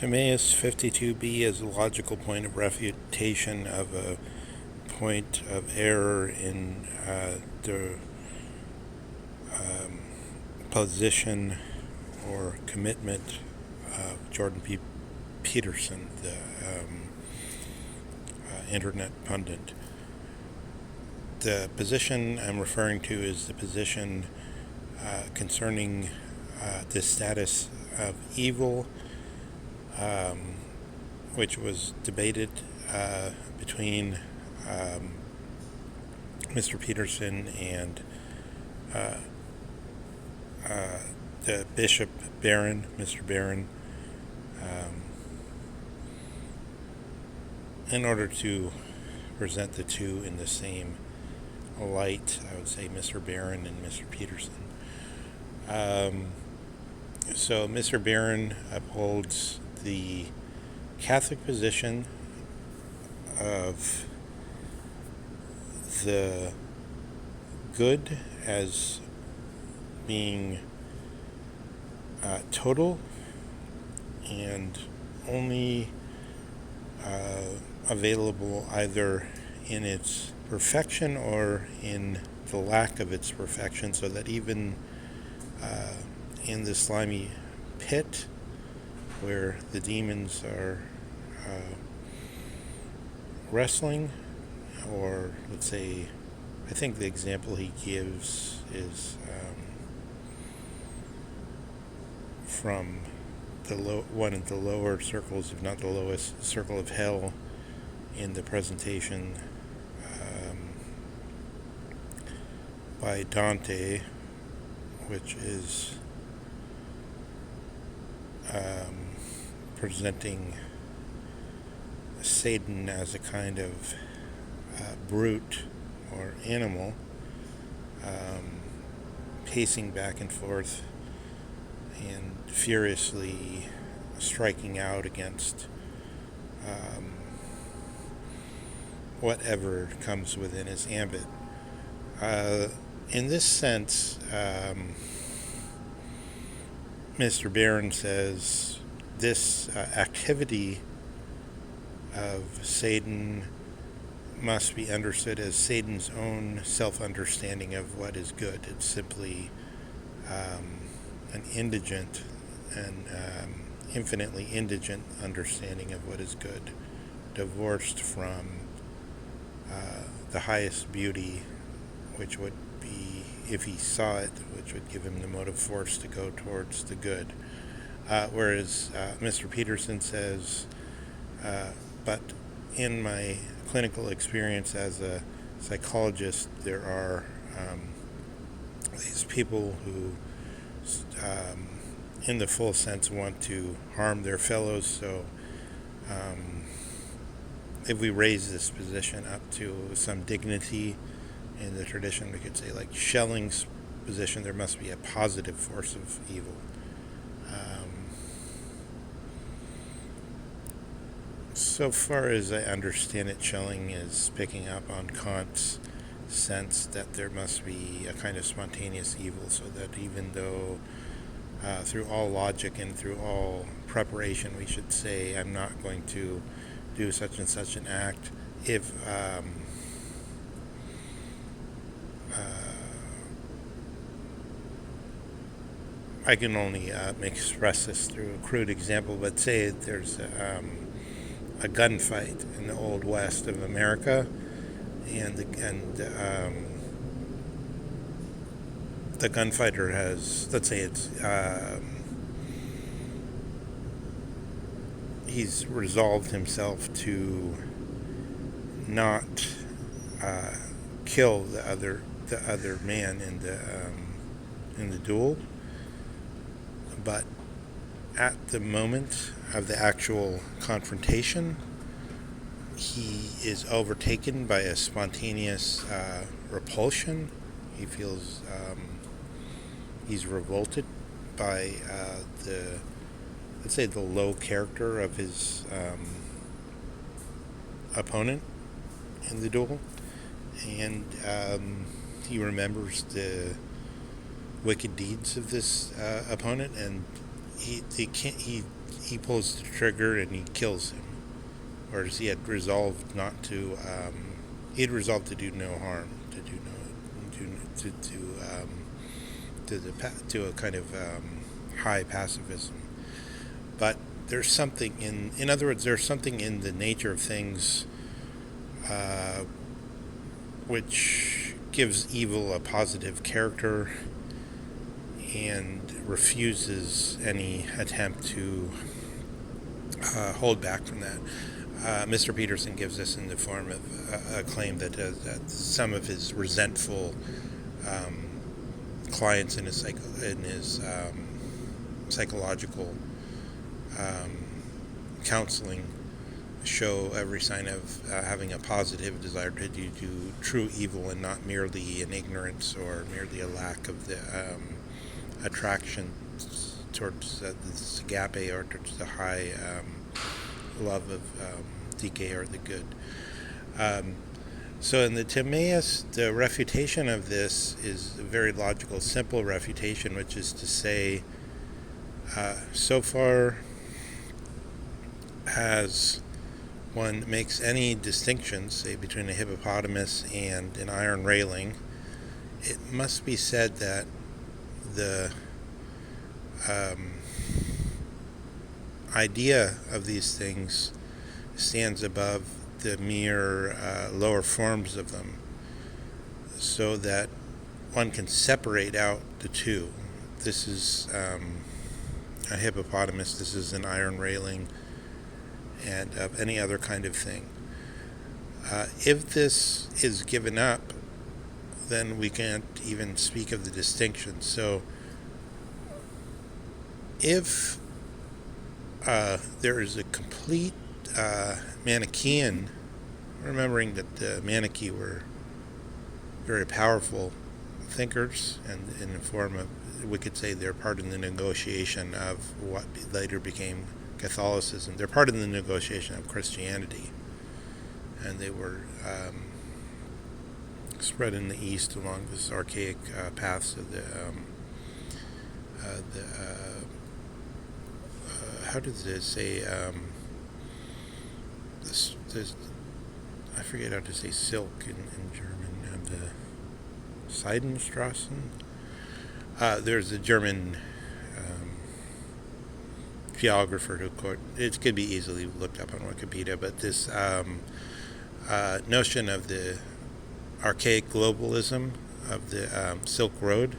Timaeus 52b is a logical point of refutation of a point of error in the position or commitment of Jordan Peterson, the internet pundit. The position I'm referring to is the position concerning the status of evil, which was debated between Mr. Peterson and the Bishop Barron, Mr. Barron, in order to present the two in the same light. I would say Mr. Barron and Mr. Peterson. So Mr. Barron upholds the Catholic position of the good as being total and only available either in its perfection or in the lack of its perfection, so that even in the slimy pit where the demons are wrestling, or let's say, I think the example he gives is from one of the lower circles, if not the lowest circle of hell, in the presentation by Dante, which is presenting Satan as a kind of brute or animal, pacing back and forth and furiously striking out against whatever comes within his ambit. In this sense, Mr. Barron says this activity of Satan must be understood as Satan's own self-understanding of what is good. It's simply an indigent and infinitely indigent understanding of what is good, divorced from the highest beauty, which would be, if he saw it, which would give him the motive force to go towards the good. Whereas Mr. Peterson says, but in my clinical experience as a psychologist, there are these people who, in the full sense, want to harm their fellows. So if we raise this position up to some dignity in the tradition, we could say, like Schelling's position, there must be a positive force of evil. So far as I understand it, Schelling is picking up on Kant's sense that there must be a kind of spontaneous evil, so that even though through all logic and through all preparation we should say, I'm not going to do such and such an act, if I can only express this through a crude example, but say there's a gunfight in the Old West of America, and the gunfighter has, let's say it's he's resolved himself to not kill the other man in the duel, but at the moment of the actual confrontation, he is overtaken by a spontaneous repulsion. He feels he's revolted by let's say, the low character of his opponent in the duel, and he remembers the wicked deeds of this opponent, and he he pulls the trigger and he kills him, whereas he had resolved not to. He had resolved to do no harm, to do no, to a kind of high pacifism. But there's something in other words, there's something in the nature of things which gives evil a positive character and refuses any attempt to hold back from that. Mr. Peterson gives this in the form of a claim that some of his resentful clients in his psychological counseling show every sign of having a positive desire to do true evil, and not merely an ignorance or merely a lack of the attraction towards the agape, or towards the high love of decay or the good. So in the Timaeus, the refutation of this is a very logical, simple refutation, which is to say, so far as one makes any distinction, say, between a hippopotamus and an iron railing, it must be said that the idea of these things stands above the mere lower forms of them, so that one can separate out the two. This is a hippopotamus, this is an iron railing, and of any other kind of thing. If this is given up, then we can't even speak of the distinction. So if there is a complete Manichaean, remembering that the Manichae were very powerful thinkers, and in the form of, we could say, they're part in the negotiation of what later became Catholicism. They're part of the negotiation of Christianity, and they were spread in the East along this archaic paths of the how does it say, this, I forget how to say silk in German, the Seidenstrassen. There's a German geographer who it could be easily looked up on Wikipedia, but this notion of the archaic globalism of the Silk Road,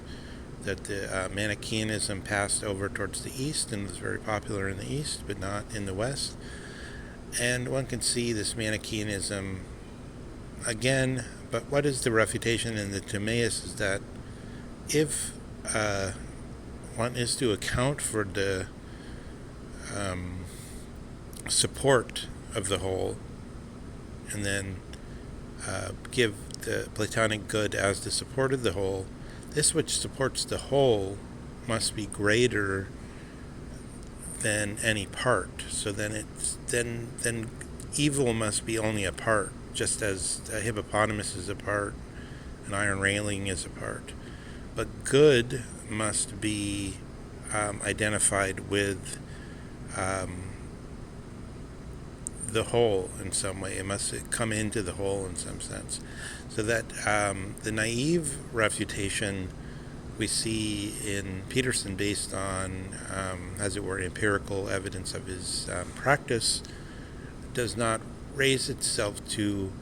that the Manichaeanism passed over towards the East and was very popular in the East, but not in the West. And one can see this Manichaeanism again, but what is the refutation in the Timaeus is that if one is to account for the support of the whole, and then give the Platonic good as the support of the whole, this which supports the whole must be greater than any part. So then then evil must be only a part, just as a hippopotamus is a part, an iron railing is a part. But good must be identified with the whole in some way. It must come into the whole in some sense. So that the naive refutation we see in Peterson, based on, as it were, empirical evidence of his practice, does not raise itself to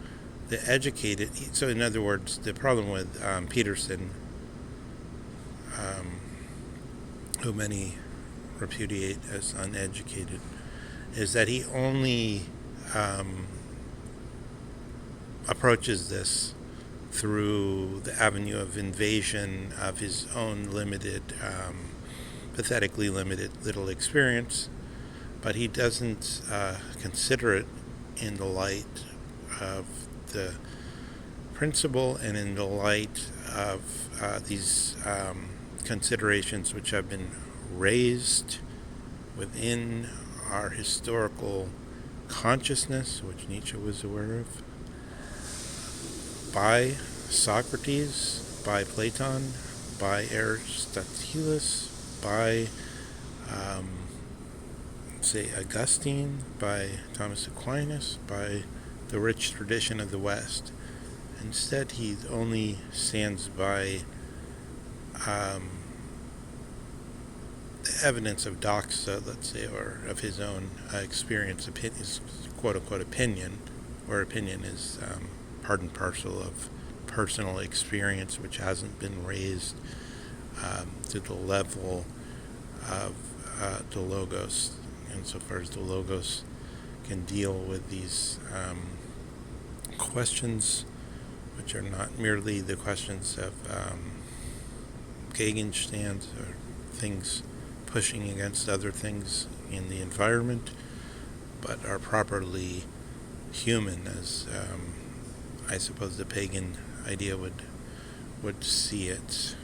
the educated. So in other words, the problem with Peterson, who many repudiate as uneducated, is that he only approaches this through the avenue of invasion of his own limited, pathetically limited little experience, but he doesn't consider it in the light of the principle and in the light of these considerations which have been raised within our historical consciousness, which Nietzsche was aware of, by Socrates, by Platon, by Aristoteles, by say, Augustine, by Thomas Aquinas, by the rich tradition of the West. Instead, he only stands by the evidence of doxa, let's say, or of his own experience, his quote-unquote opinion, where opinion is part and parcel of personal experience, which hasn't been raised to the level of the Logos, insofar as the Logos can deal with these questions, which are not merely the questions of Gegenstands or things pushing against other things in the environment, but are properly human, as I suppose the pagan idea would see it.